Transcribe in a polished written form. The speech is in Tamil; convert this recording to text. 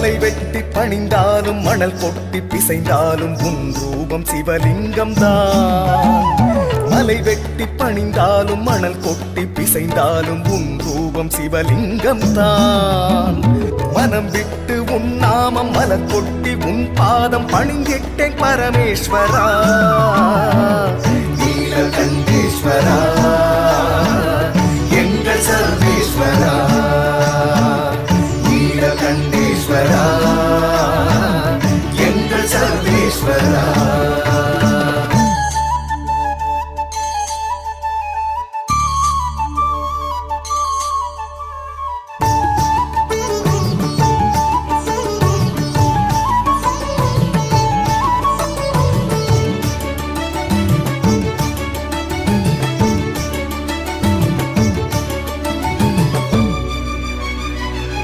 மலை வெட்டி பணிந்தாலும் மணல் கொட்டி பிசைந்தாலும் உன் ரூபம் சிவலிங்கம் தான். மலை வெட்டி பணிந்தாலும் மணல் கொட்டி பிசைந்தாலும் உன் ரூபம் சிவலிங்கம் தான். மனம் விட்டு உன் நாமம் மலர் கொட்டி உன் பாதம் பணிந்திட்டேன் பரமேஸ்வரா நீலகண்டேஸ்வரா எங்கள் சர்வேஸ்வரா.